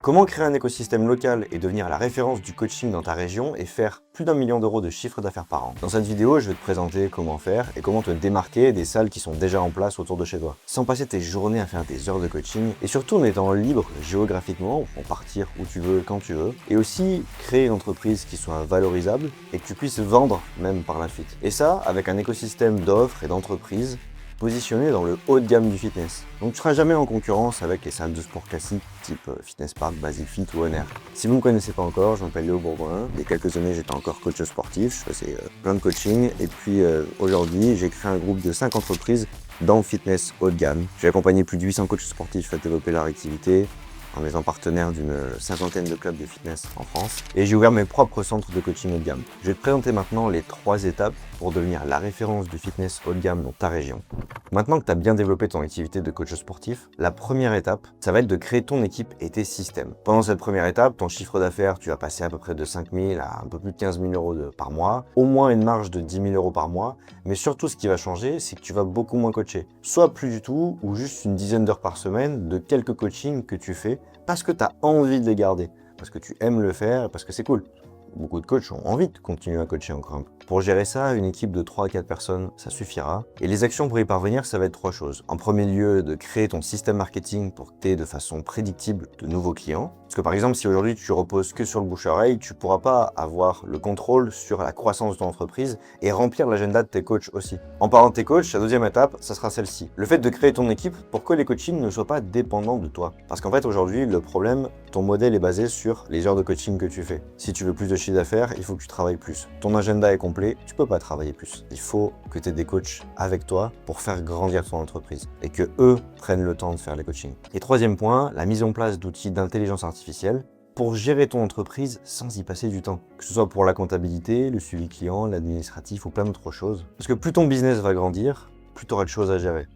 Comment créer un écosystème local et devenir la référence du coaching dans ta région et faire plus d'1 million d'euros de chiffre d'affaires par an? Dans cette vidéo, je vais te présenter comment faire et comment te démarquer des salles qui sont déjà en place autour de chez toi, sans passer tes journées à faire des heures de coaching et surtout en étant libre géographiquement pour partir où tu veux, quand tu veux, et aussi créer une entreprise qui soit valorisable et que tu puisses vendre même par la suite. Et ça, avec un écosystème d'offres et d'entreprises positionné dans le haut de gamme du fitness. Donc tu seras jamais en concurrence avec les salles de sport classiques type Fitness Park, Basic Fit ou Honor. Si vous ne me connaissez pas encore, je m'appelle Léo Bourgoin. Il y a quelques années, j'étais encore coach sportif, je faisais plein de coaching et puis aujourd'hui, j'ai créé un groupe de 5 entreprises dans le fitness haut de gamme. J'ai accompagné plus de 800 coachs sportifs à développer leur activité en étant partenaire d'une cinquantaine de clubs de fitness en France. Et j'ai ouvert mes propres centres de coaching haut de gamme. Je vais te présenter maintenant les 3 étapes pour devenir la référence du fitness haut de gamme dans ta région. Maintenant que tu as bien développé ton activité de coach sportif, la première étape, ça va être de créer ton équipe et tes systèmes. Pendant cette première étape, ton chiffre d'affaires, tu vas passer à peu près de 5 000 à un peu plus de 15 000 euros par mois, au moins une marge de 10 000 euros par mois, mais surtout ce qui va changer, c'est que tu vas beaucoup moins coacher. Soit plus du tout, ou juste une dizaine d'heures par semaine de quelques coachings que tu fais parce que tu as envie de les garder, parce que tu aimes le faire et parce que c'est cool. Beaucoup de coachs ont envie de continuer à coacher encore un peu. Pour gérer ça, une équipe de 3 à 4 personnes, ça suffira. Et les actions pour y parvenir, ça va être 3 choses. En premier lieu, de créer ton système marketing pour que tu aies de façon prédictible de nouveaux clients. Parce que par exemple, si aujourd'hui tu reposes que sur le bouche-à-oreille, tu ne pourras pas avoir le contrôle sur la croissance de ton entreprise et remplir l'agenda de tes coachs aussi. En parlant de tes coachs, la deuxième étape, ça sera celle-ci. Le fait de créer ton équipe pour que les coachings ne soient pas dépendants de toi. Parce qu'en fait, aujourd'hui, le problème, ton modèle est basé sur les heures de coaching que tu fais. Si tu veux plus de chiffre d'affaires, il faut que tu travailles plus. Ton agenda est complet, tu peux pas travailler plus. Il faut que tu aies des coachs avec toi pour faire grandir ton entreprise et que eux prennent le temps de faire les coachings. Et troisième point, la mise en place d'outils d'intelligence artificielle pour gérer ton entreprise sans y passer du temps. Que ce soit pour la comptabilité, le suivi client, l'administratif ou plein d'autres choses. Parce que plus ton business va grandir, plus tu auras de choses à gérer.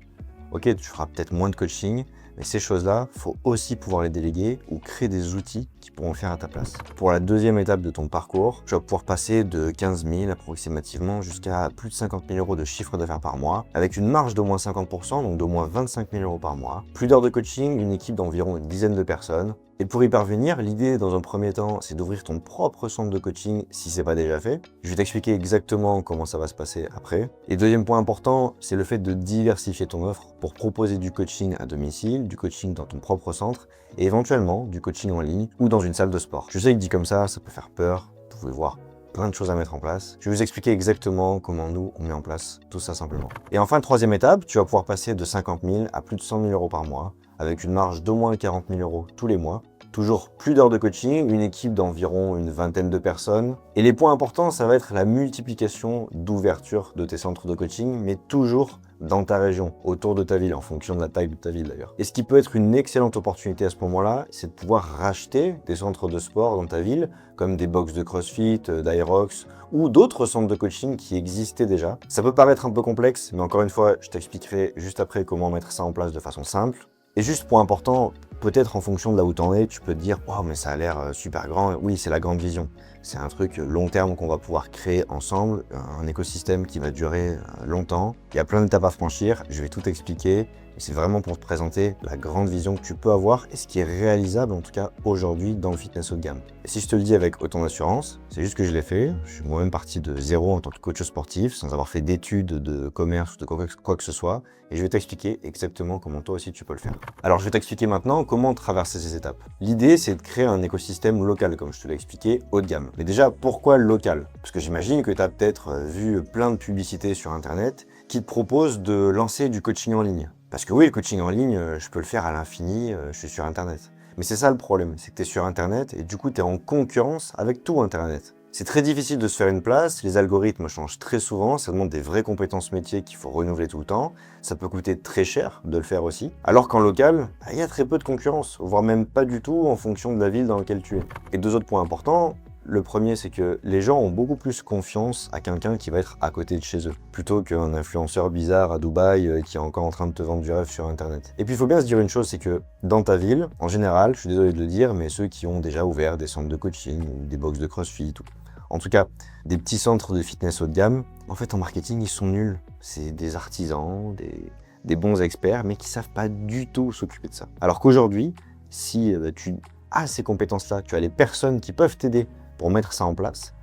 Ok, tu feras peut-être moins de coaching, mais ces choses-là, il faut aussi pouvoir les déléguer ou créer des outils qui pourront le faire à ta place. Pour la deuxième étape de ton parcours, tu vas pouvoir passer de 15 000 approximativement jusqu'à plus de 50 000 euros de chiffre d'affaires par mois, avec une marge d'au moins 50%, donc d'au moins 25 000 euros par mois. Plus d'heures de coaching, une équipe d'environ une dizaine de personnes. Et pour y parvenir, l'idée dans un premier temps, c'est d'ouvrir ton propre centre de coaching si c'est pas déjà fait. Je vais t'expliquer exactement comment ça va se passer après. Et deuxième point important, c'est le fait de diversifier ton offre pour proposer du coaching à domicile, du coaching dans ton propre centre et éventuellement du coaching en ligne ou dans une salle de sport. Je sais que dit comme ça peut faire peur, vous pouvez voir plein de choses à mettre en place. Je vais vous expliquer exactement comment nous, on met en place tout ça simplement. Et enfin, troisième étape, tu vas pouvoir passer de 50 000 à plus de 100 000 euros par mois avec une marge d'au moins 40 000 euros tous les mois. Toujours plus d'heures de coaching, une équipe d'environ une vingtaine de personnes. Et les points importants, ça va être la multiplication d'ouverture de tes centres de coaching, mais toujours dans ta région, autour de ta ville, en fonction de la taille de ta ville d'ailleurs. Et ce qui peut être une excellente opportunité à ce moment-là, c'est de pouvoir racheter des centres de sport dans ta ville, comme des box de CrossFit, d'Aerox, ou d'autres centres de coaching qui existaient déjà. Ça peut paraître un peu complexe, mais encore une fois, je t'expliquerai juste après comment mettre ça en place de façon simple. Et juste point important, peut-être en fonction de là où t'en es, tu peux te dire « Wow, mais ça a l'air super grand ». Oui, c'est la grande vision. C'est un truc long terme qu'on va pouvoir créer ensemble, un écosystème qui va durer longtemps. Il y a plein d'étapes à franchir, je vais tout expliquer. C'est vraiment pour te présenter la grande vision que tu peux avoir et ce qui est réalisable en tout cas aujourd'hui dans le fitness haut de gamme. Et si je te le dis avec autant d'assurance, c'est juste que je l'ai fait. Je suis moi-même parti de zéro en tant que coach sportif, sans avoir fait d'études de commerce ou de quoi que ce soit. Et je vais t'expliquer exactement comment toi aussi tu peux le faire. Alors je vais t'expliquer maintenant comment traverser ces étapes. L'idée c'est de créer un écosystème local, comme je te l'ai expliqué, haut de gamme. Mais déjà, pourquoi local? Parce que j'imagine que tu as peut-être vu plein de publicités sur Internet qui te proposent de lancer du coaching en ligne. Parce que oui, le coaching en ligne, je peux le faire à l'infini, je suis sur Internet. Mais c'est ça le problème, c'est que tu es sur Internet et du coup, tu es en concurrence avec tout Internet. C'est très difficile de se faire une place, les algorithmes changent très souvent, ça demande des vraies compétences métiers qu'il faut renouveler tout le temps, ça peut coûter très cher de le faire aussi. Alors qu'en local, il y a très peu de concurrence, voire même pas du tout en fonction de la ville dans laquelle tu es. Et deux autres points importants. Le premier, c'est que les gens ont beaucoup plus confiance à quelqu'un qui va être à côté de chez eux, plutôt qu'un influenceur bizarre à Dubaï qui est encore en train de te vendre du rêve sur Internet. Et puis il faut bien se dire une chose, c'est que dans ta ville, en général, je suis désolé de le dire, mais ceux qui ont déjà ouvert des centres de coaching, ou des box de CrossFit, ou en tout cas des petits centres de fitness haut de gamme, en fait en marketing, ils sont nuls. C'est des artisans, des bons experts, mais qui savent pas du tout s'occuper de ça. Alors qu'aujourd'hui, si tu as ces compétences-là, tu as les personnes qui peuvent t'aider pour mettre ça en place,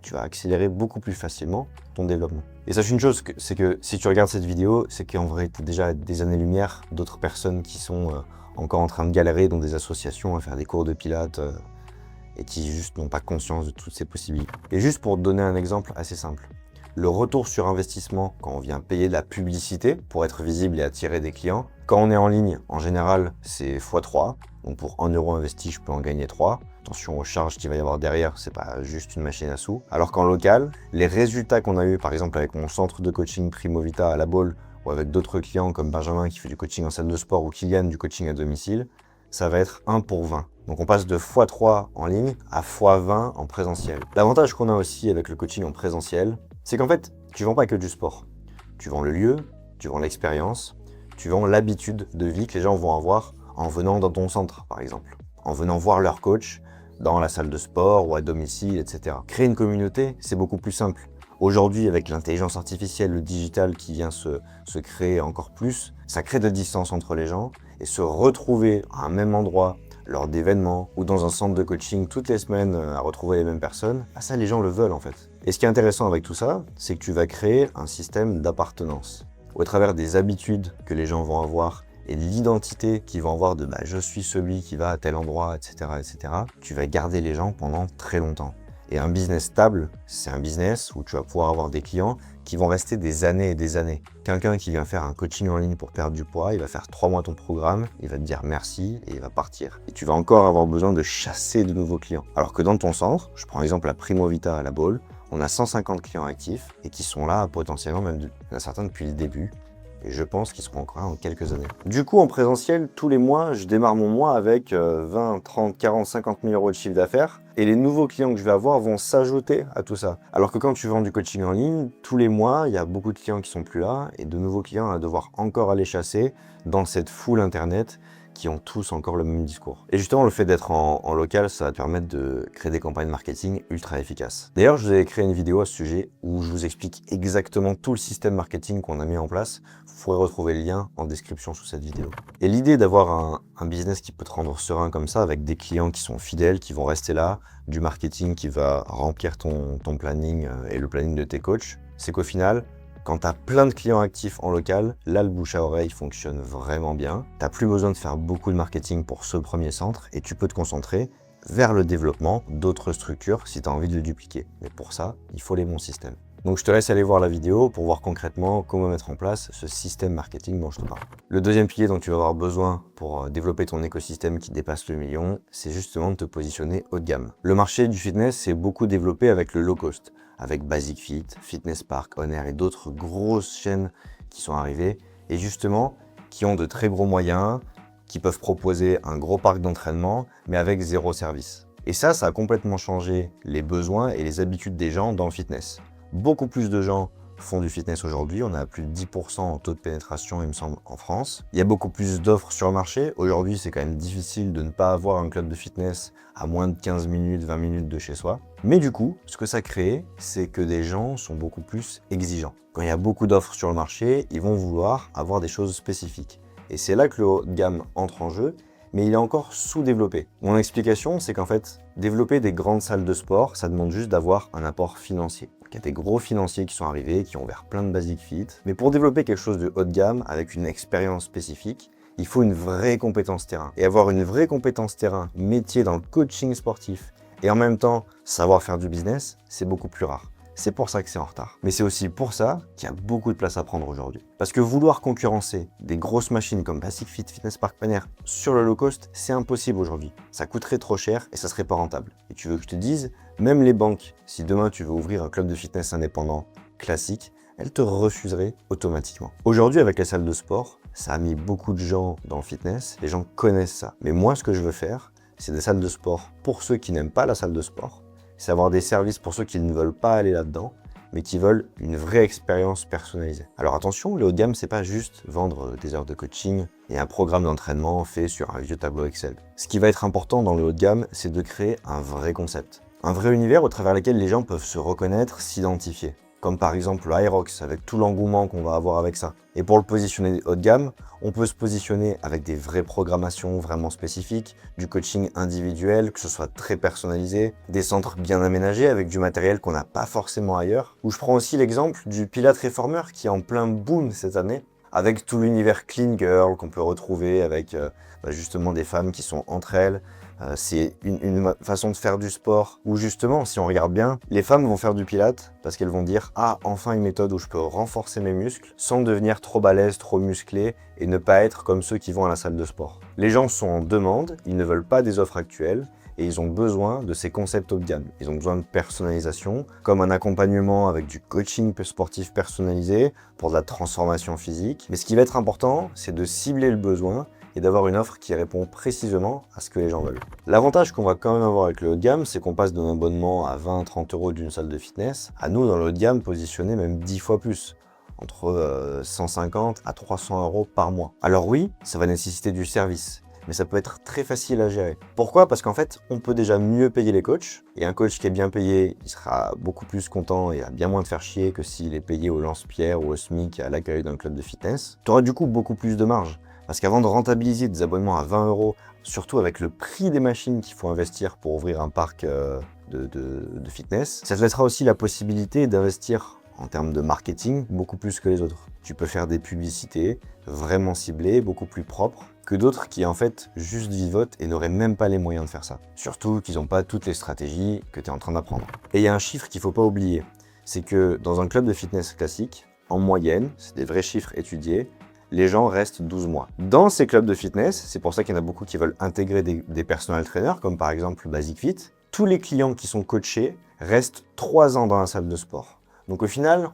tu vas accélérer beaucoup plus facilement ton développement. Et sache une chose, c'est que si tu regardes cette vidéo, c'est qu'en vrai, tu es déjà à des années-lumière d'autres personnes qui sont encore en train de galérer dans des associations à faire des cours de pilates et qui juste n'ont pas conscience de toutes ces possibilités. Et juste pour te donner un exemple assez simple, le retour sur investissement quand on vient payer de la publicité pour être visible et attirer des clients, quand on est en ligne, en général, c'est x3. Donc pour 1 euro investi, je peux en gagner 3. Attention aux charges qu'il va y avoir derrière, c'est pas juste une machine à sous. Alors qu'en local, les résultats qu'on a eu, par exemple avec mon centre de coaching Primo Vita à La Baule, ou avec d'autres clients comme Benjamin qui fait du coaching en salle de sport ou Kylian du coaching à domicile, ça va être 1 pour 20. Donc on passe de x3 en ligne à x20 en présentiel. L'avantage qu'on a aussi avec le coaching en présentiel, c'est qu'en fait, tu vends pas que du sport. Tu vends le lieu, tu vends l'expérience, tu vends l'habitude de vie que les gens vont avoir en venant dans ton centre, par exemple. En venant voir leur coach dans la salle de sport ou à domicile, etc. Créer une communauté, c'est beaucoup plus simple. Aujourd'hui, avec l'intelligence artificielle, le digital qui vient se créer encore plus, ça crée de la distance entre les gens et se retrouver à un même endroit lors d'événements ou dans un centre de coaching toutes les semaines à retrouver les mêmes personnes, ça les gens le veulent en fait. Et ce qui est intéressant avec tout ça, c'est que tu vas créer un système d'appartenance. Au travers des habitudes que les gens vont avoir et de l'identité qu'ils vont avoir de je suis celui qui va à tel endroit, etc., etc., tu vas garder les gens pendant très longtemps. Et un business stable, c'est un business où tu vas pouvoir avoir des clients qui vont rester des années et des années. Quelqu'un qui vient faire un coaching en ligne pour perdre du poids, il va faire 3 mois ton programme, il va te dire merci et il va partir. Et tu vas encore avoir besoin de chasser de nouveaux clients. Alors que dans ton centre, je prends exemple la Primo Vita à La Baule, on a 150 clients actifs et qui sont là potentiellement, même il y en a certains depuis le début. Et je pense qu'ils seront encore là en quelques années. Du coup, en présentiel, tous les mois, je démarre mon mois avec 20, 30, 40, 50 000 euros de chiffre d'affaires. Et les nouveaux clients que je vais avoir vont s'ajouter à tout ça. Alors que quand tu vends du coaching en ligne, tous les mois, il y a beaucoup de clients qui sont plus là et de nouveaux clients à devoir encore aller chasser dans cette foule internet qui ont tous encore le même discours. Et justement, le fait d'être en local, ça va te permettre de créer des campagnes marketing ultra efficaces. D'ailleurs, je vous ai créé une vidéo à ce sujet où je vous explique exactement tout le système marketing qu'on a mis en place. Vous pourrez retrouver le lien en description sous cette vidéo. Et l'idée d'avoir un business qui peut te rendre serein comme ça, avec des clients qui sont fidèles, qui vont rester là, du marketing qui va remplir ton planning et le planning de tes coachs, c'est qu'au final, quand tu as plein de clients actifs en local, là, le bouche à oreille fonctionne vraiment bien. Tu n'as plus besoin de faire beaucoup de marketing pour ce premier centre et tu peux te concentrer vers le développement d'autres structures si tu as envie de le dupliquer. Mais pour ça, il faut les bons systèmes. Donc je te laisse aller voir la vidéo pour voir concrètement comment mettre en place ce système marketing dont je te parle. Le deuxième pilier dont tu vas avoir besoin pour développer ton écosystème qui dépasse le million, c'est justement de te positionner haut de gamme. Le marché du fitness s'est beaucoup développé avec le low cost, avec Basic Fit, Fitness Park, On Air et d'autres grosses chaînes qui sont arrivées et justement qui ont de très gros moyens, qui peuvent proposer un gros parc d'entraînement mais avec zéro service. Et ça a complètement changé les besoins et les habitudes des gens dans le fitness. Beaucoup plus de gens font du fitness aujourd'hui, on a plus de 10% en taux de pénétration il me semble en France. Il y a beaucoup plus d'offres sur le marché, aujourd'hui c'est quand même difficile de ne pas avoir un club de fitness à moins de 15 minutes, 20 minutes de chez soi. Mais du coup, ce que ça crée, c'est que des gens sont beaucoup plus exigeants. Quand il y a beaucoup d'offres sur le marché, ils vont vouloir avoir des choses spécifiques. Et c'est là que le haut de gamme entre en jeu, mais il est encore sous-développé. Mon explication, c'est qu'en fait, développer des grandes salles de sport, ça demande juste d'avoir un apport financier. Il y a des gros financiers qui sont arrivés, qui ont ouvert plein de Basic Fit. Mais pour développer quelque chose de haut de gamme, avec une expérience spécifique, il faut une vraie compétence terrain. Et avoir une vraie compétence terrain, métier dans le coaching sportif, et en même temps savoir faire du business, c'est beaucoup plus rare. C'est pour ça que c'est en retard. Mais c'est aussi pour ça qu'il y a beaucoup de place à prendre aujourd'hui. Parce que vouloir concurrencer des grosses machines comme Basic Fit, Fitness Park, On Air sur le low cost, c'est impossible aujourd'hui. Ça coûterait trop cher et ça serait pas rentable. Et tu veux que je te dise, même les banques, si demain tu veux ouvrir un club de fitness indépendant classique, elles te refuseraient automatiquement. Aujourd'hui, avec les salles de sport, ça a mis beaucoup de gens dans le fitness. Les gens connaissent ça. Mais moi, ce que je veux faire, c'est des salles de sport pour ceux qui n'aiment pas la salle de sport. C'est avoir des services pour ceux qui ne veulent pas aller là-dedans, mais qui veulent une vraie expérience personnalisée. Alors attention, le haut de gamme, c'est pas juste vendre des heures de coaching et un programme d'entraînement fait sur un vieux tableau Excel. Ce qui va être important dans le haut de gamme, c'est de créer un vrai concept. Un vrai univers au travers lequel les gens peuvent se reconnaître, s'identifier. comme par exemple le Hyrox, avec tout l'engouement qu'on va avoir avec ça. Et pour le positionner haut de gamme, on peut se positionner avec des vraies programmations vraiment spécifiques, du coaching individuel, que ce soit très personnalisé, des centres bien aménagés avec du matériel qu'on n'a pas forcément ailleurs. Ou je prends aussi l'exemple du Pilates Reformer qui est en plein boom cette année, avec tout l'univers clean girl qu'on peut retrouver avec justement des femmes qui sont entre elles. C'est une façon de faire du sport où justement, si on regarde bien, les femmes vont faire du pilates parce qu'elles vont dire « Ah, enfin une méthode où je peux renforcer mes muscles sans devenir trop balèze, trop musclé et ne pas être comme ceux qui vont à la salle de sport. » Les gens sont en demande, ils ne veulent pas des offres actuelles et ils ont besoin de ces concepts haut de gamme. Ils ont besoin de personnalisation, comme un accompagnement avec du coaching sportif personnalisé pour de la transformation physique. Mais ce qui va être important, c'est de cibler le besoin et d'avoir une offre qui répond précisément à ce que les gens veulent. L'avantage qu'on va quand même avoir avec le haut de gamme, c'est qu'on passe d'un abonnement à 20-30 € d'une salle de fitness, à nous, dans le haut de gamme, positionner même 10 fois plus, entre 150 à 300 € par mois. Alors oui, ça va nécessiter du service, mais ça peut être très facile à gérer. Pourquoi? Parce qu'en fait, on peut déjà mieux payer les coachs, et un coach qui est bien payé, il sera beaucoup plus content et a bien moins de faire chier que s'il est payé au lance-pierre ou au SMIC à l'accueil d'un club de fitness. Tu auras du coup beaucoup plus de marge. Parce qu'avant de rentabiliser des abonnements à 20 €, surtout avec le prix des machines qu'il faut investir pour ouvrir un parc de fitness, ça te laissera aussi la possibilité d'investir en termes de marketing beaucoup plus que les autres. Tu peux faire des publicités vraiment ciblées, beaucoup plus propres que d'autres qui en fait juste vivotent et n'auraient même pas les moyens de faire ça. Surtout qu'ils n'ont pas toutes les stratégies que tu es en train d'apprendre. Et il y a un chiffre qu'il ne faut pas oublier, c'est que dans un club de fitness classique, en moyenne, c'est des vrais chiffres étudiés, les gens restent 12 mois. Dans ces clubs de fitness, c'est pour ça qu'il y en a beaucoup qui veulent intégrer des personal trainers, comme par exemple Basic Fit. Tous les clients qui sont coachés restent 3 ans dans la salle de sport. Donc au final,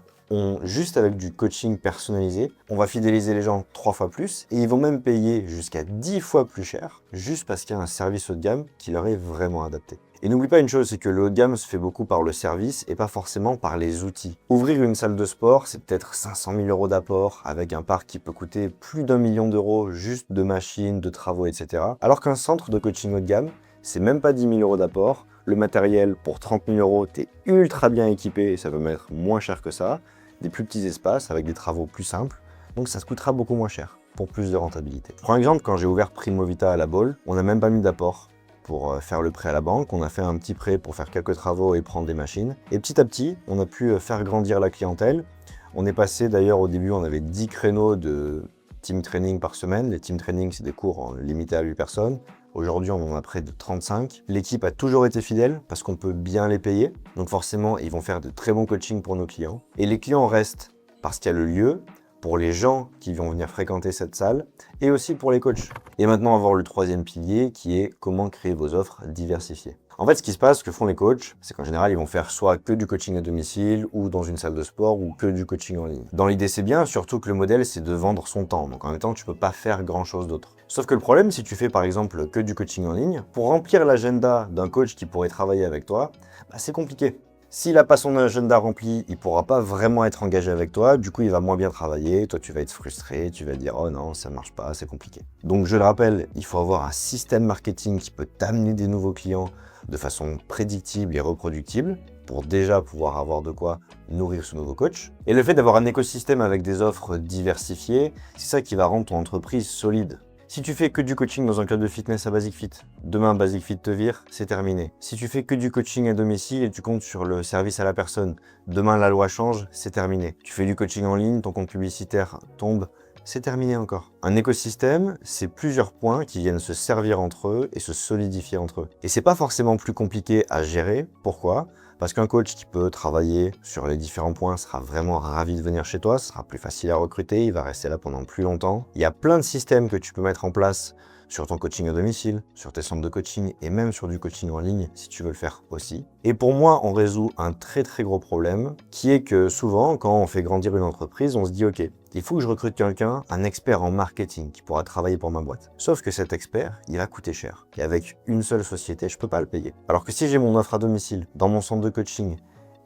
juste avec du coaching personnalisé, on va fidéliser les gens 3 fois plus et ils vont même payer jusqu'à 10 fois plus cher, juste parce qu'il y a un service haut de gamme qui leur est vraiment adapté. Et n'oublie pas une chose, c'est que le haut de gamme se fait beaucoup par le service et pas forcément par les outils. Ouvrir une salle de sport, c'est peut-être 500 000 € d'apport avec un parc qui peut coûter plus d'1 million d'euros juste de machines, de travaux, etc. Alors qu'un centre de coaching haut de gamme, c'est même pas 10 000 € d'apport. Le matériel, pour 30 000 €, t'es ultra bien équipé et ça peut mettre moins cher que ça. Des plus petits espaces avec des travaux plus simples. Donc ça se coûtera beaucoup moins cher pour plus de rentabilité. Je prends un exemple, quand j'ai ouvert Primo Vita à La Baule, on n'a même pas mis d'apport pour faire le prêt à la banque. On a fait un petit prêt pour faire quelques travaux et prendre des machines. Et petit à petit, on a pu faire grandir la clientèle. On est passé d'ailleurs, au début, on avait 10 créneaux de team training par semaine. Les team training, c'est des cours limités à 8 personnes. Aujourd'hui, on en a près de 35. L'équipe a toujours été fidèle parce qu'on peut bien les payer. Donc forcément, ils vont faire de très bons coachings pour nos clients. Et les clients restent parce qu'il y a le lieu, pour les gens qui vont venir fréquenter cette salle et aussi pour les coachs. Et maintenant, on va voir le troisième pilier qui est comment créer vos offres diversifiées. En fait, ce qui se passe, ce que font les coachs, c'est qu'en général, ils vont faire soit que du coaching à domicile ou dans une salle de sport ou que du coaching en ligne. Dans l'idée, c'est bien, surtout que le modèle, c'est de vendre son temps. Donc en même temps, tu peux pas faire grand chose d'autre. Sauf que le problème, si tu fais par exemple que du coaching en ligne, pour remplir l'agenda d'un coach qui pourrait travailler avec toi, c'est compliqué. S'il n'a pas son agenda rempli, il ne pourra pas vraiment être engagé avec toi, du coup il va moins bien travailler, toi tu vas être frustré, tu vas te dire « Oh non, ça ne marche pas, c'est compliqué ». Donc je le rappelle, il faut avoir un système marketing qui peut t'amener des nouveaux clients de façon prédictible et reproductible, pour déjà pouvoir avoir de quoi nourrir ce nouveau coach. Et le fait d'avoir un écosystème avec des offres diversifiées, c'est ça qui va rendre ton entreprise solide. Si tu fais que du coaching dans un club de fitness à Basic Fit, demain Basic Fit te vire, c'est terminé. Si tu fais que du coaching à domicile et tu comptes sur le service à la personne, demain la loi change, c'est terminé. Tu fais du coaching en ligne, ton compte publicitaire tombe, c'est terminé encore. Un écosystème, c'est plusieurs points qui viennent se servir entre eux et se solidifier entre eux. Et c'est pas forcément plus compliqué à gérer. Pourquoi ? Parce qu'un coach qui peut travailler sur les différents points sera vraiment ravi de venir chez toi, ce sera plus facile à recruter, il va rester là pendant plus longtemps. Il y a plein de systèmes que tu peux mettre en place sur ton coaching à domicile, sur tes centres de coaching et même sur du coaching en ligne si tu veux le faire aussi. Et pour moi, on résout un très gros problème qui est que souvent, quand on fait grandir une entreprise, on se dit « Ok, il faut que je recrute quelqu'un, un expert en marketing qui pourra travailler pour ma boîte. » Sauf que cet expert, il va coûter cher. Et avec une seule société, je peux pas le payer. Alors que si j'ai mon offre à domicile, dans mon centre de coaching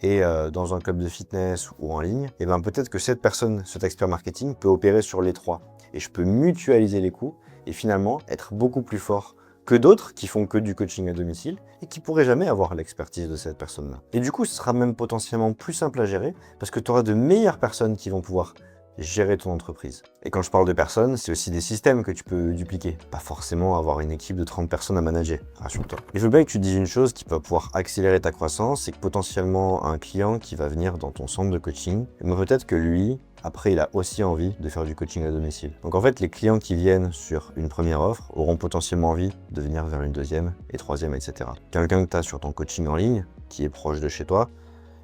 et dans un club de fitness ou en ligne, et ben peut-être que cette personne, cet expert marketing, peut opérer sur les trois. Et je peux mutualiser les coûts et finalement être beaucoup plus fort que d'autres qui font que du coaching à domicile et qui pourraient jamais avoir l'expertise de cette personne-là. Et du coup, ce sera même potentiellement plus simple à gérer parce que tu auras de meilleures personnes qui vont pouvoir gérer ton entreprise. Et quand je parle de personnes, c'est aussi des systèmes que tu peux dupliquer. Pas forcément avoir une équipe de 30 personnes à manager, rassure-toi. Il faut bien que tu te dises une chose qui va pouvoir accélérer ta croissance, c'est que potentiellement un client qui va venir dans ton centre de coaching, mais peut-être que lui, après, il a aussi envie de faire du coaching à domicile. Donc en fait, les clients qui viennent sur une première offre auront potentiellement envie de venir vers une deuxième et troisième, etc. Quelqu'un que tu as sur ton coaching en ligne, qui est proche de chez toi,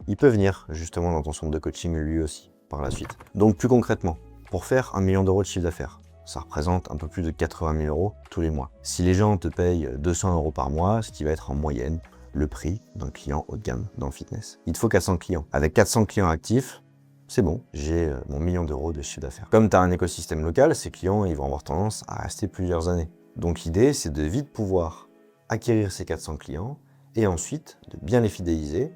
il peut venir justement dans ton centre de coaching lui aussi par la suite. Donc plus concrètement, pour faire 1 million d'euros de chiffre d'affaires, ça représente un peu plus de 80 000 euros tous les mois. Si les gens te payent 200 euros par mois, ce qui va être en moyenne le prix d'un client haut de gamme dans le fitness. Il te faut 400 clients. Avec 400 clients actifs, c'est bon, j'ai mon million d'euros de chiffre d'affaires. Comme tu as un écosystème local, ces clients ils vont avoir tendance à rester plusieurs années. Donc l'idée, c'est de vite pouvoir acquérir ces 400 clients et ensuite de bien les fidéliser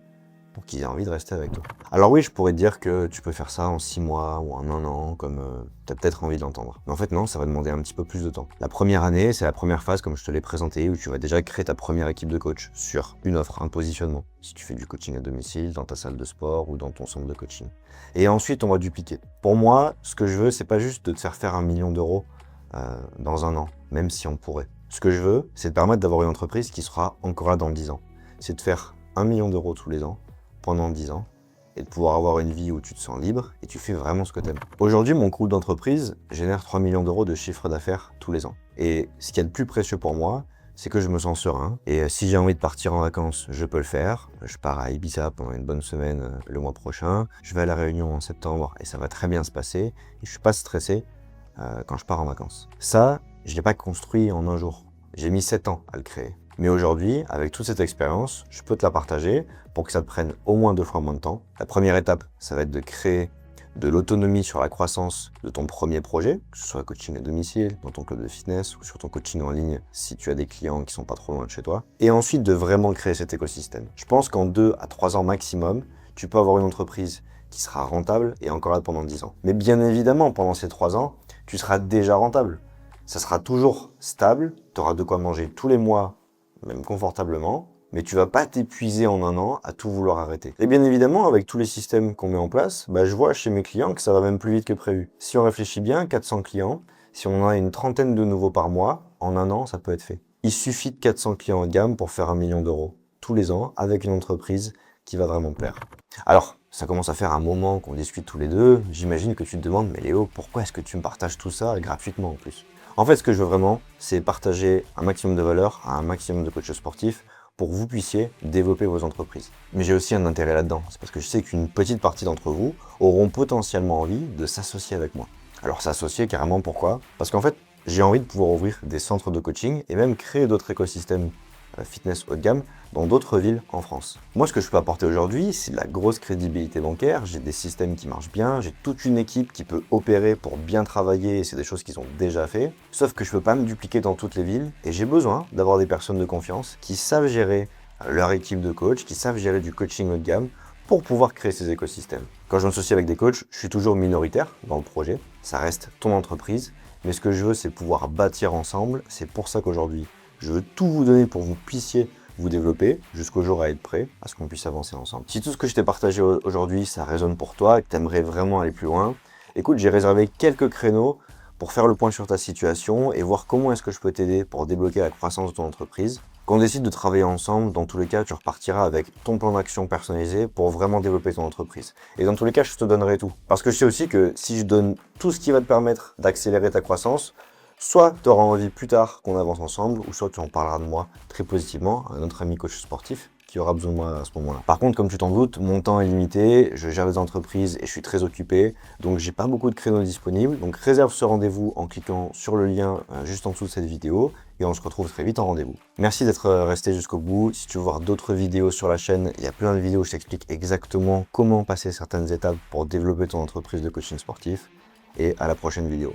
pour qu'ils aient envie de rester avec toi. Alors oui, je pourrais te dire que tu peux faire ça en 6 mois ou en 1 an, comme tu as peut-être envie de l'entendre. Mais en fait non, ça va demander un petit peu plus de temps. La première année, c'est la première phase, comme je te l'ai présenté, où tu vas déjà créer ta première équipe de coach sur une offre, un positionnement. Si tu fais du coaching à domicile, dans ta salle de sport ou dans ton centre de coaching. Et ensuite, on va dupliquer. Pour moi, ce que je veux, c'est pas juste de te faire 1 million d'euros dans 1 an, même si on pourrait. Ce que je veux, c'est de permettre d'avoir une entreprise qui sera encore là dans 10 ans. C'est de faire 1 million d'euros tous les ans, pendant 10 ans, et de pouvoir avoir une vie où tu te sens libre et tu fais vraiment ce que tu aimes. Aujourd'hui, mon groupe d'entreprise génère 3 millions d'euros de chiffre d'affaires tous les ans. Et ce qui est le plus précieux pour moi, c'est que je me sens serein. Et si j'ai envie de partir en vacances, je peux le faire. Je pars à Ibiza pendant une bonne semaine le mois prochain. Je vais à La Réunion en septembre et ça va très bien se passer. Et je suis pas stressé quand je pars en vacances. Ça, je l'ai pas construit en un jour. J'ai mis 7 ans à le créer. Mais aujourd'hui, avec toute cette expérience, je peux te la partager pour que ça te prenne au moins 2 fois moins de temps. La première étape, ça va être de créer de l'autonomie sur la croissance de ton premier projet, que ce soit coaching à domicile, dans ton club de fitness ou sur ton coaching en ligne si tu as des clients qui sont pas trop loin de chez toi. Et ensuite, de vraiment créer cet écosystème. Je pense qu'en 2 à 3 ans maximum, tu peux avoir une entreprise qui sera rentable et encore là pendant 10 ans. Mais bien évidemment, pendant ces 3 ans, tu seras déjà rentable. Ça sera toujours stable, tu auras de quoi manger tous les mois, même confortablement, mais tu vas pas t'épuiser en 1 an à tout vouloir arrêter. Et bien évidemment, avec tous les systèmes qu'on met en place, je vois chez mes clients que ça va même plus vite que prévu. Si on réfléchit bien, 400 clients, si on en a une trentaine de nouveaux par mois, en 1 an, ça peut être fait. Il suffit de 400 clients haut de gamme pour faire 1 million d'euros tous les ans avec une entreprise qui va vraiment plaire. Alors, ça commence à faire un moment qu'on discute tous les deux. J'imagine que tu te demandes, mais Léo, pourquoi est-ce que tu me partages tout ça gratuitement en plus ? En fait, ce que je veux vraiment, c'est partager un maximum de valeur à un maximum de coachs sportifs pour que vous puissiez développer vos entreprises. Mais j'ai aussi un intérêt là-dedans, c'est parce que je sais qu'une petite partie d'entre vous auront potentiellement envie de s'associer avec moi. Alors s'associer carrément, pourquoi ? Parce qu'en fait, j'ai envie de pouvoir ouvrir des centres de coaching et même créer d'autres écosystèmes fitness haut de gamme dans d'autres villes en France. Moi, ce que je peux apporter aujourd'hui, c'est de la grosse crédibilité bancaire, j'ai des systèmes qui marchent bien, j'ai toute une équipe qui peut opérer pour bien travailler, et c'est des choses qu'ils ont déjà fait, sauf que je peux pas me dupliquer dans toutes les villes, et j'ai besoin d'avoir des personnes de confiance qui savent gérer leur équipe de coach, qui savent gérer du coaching haut de gamme, pour pouvoir créer ces écosystèmes. Quand je m'associe avec des coachs, je suis toujours minoritaire dans le projet, ça reste ton entreprise, mais ce que je veux, c'est pouvoir bâtir ensemble, c'est pour ça qu'aujourd'hui, je veux tout vous donner pour que vous puissiez vous développer jusqu'au jour à être prêt, à ce qu'on puisse avancer ensemble. Si tout ce que je t'ai partagé aujourd'hui, ça résonne pour toi et que tu aimerais vraiment aller plus loin, écoute, j'ai réservé quelques créneaux pour faire le point sur ta situation et voir comment est-ce que je peux t'aider pour débloquer la croissance de ton entreprise. Quand on décide de travailler ensemble, dans tous les cas, tu repartiras avec ton plan d'action personnalisé pour vraiment développer ton entreprise. Et dans tous les cas, je te donnerai tout. Parce que je sais aussi que si je donne tout ce qui va te permettre d'accélérer ta croissance, soit tu auras envie plus tard qu'on avance ensemble, ou soit tu en parleras de moi très positivement à un autre ami coach sportif qui aura besoin de moi à ce moment-là. Par contre, comme tu t'en doutes, mon temps est limité, je gère des entreprises et je suis très occupé, donc j'ai pas beaucoup de créneaux disponibles. Donc réserve ce rendez-vous en cliquant sur le lien juste en dessous de cette vidéo et on se retrouve très vite en rendez-vous. Merci d'être resté jusqu'au bout. Si tu veux voir d'autres vidéos sur la chaîne, il y a plein de vidéos où je t'explique exactement comment passer certaines étapes pour développer ton entreprise de coaching sportif. Et à la prochaine vidéo.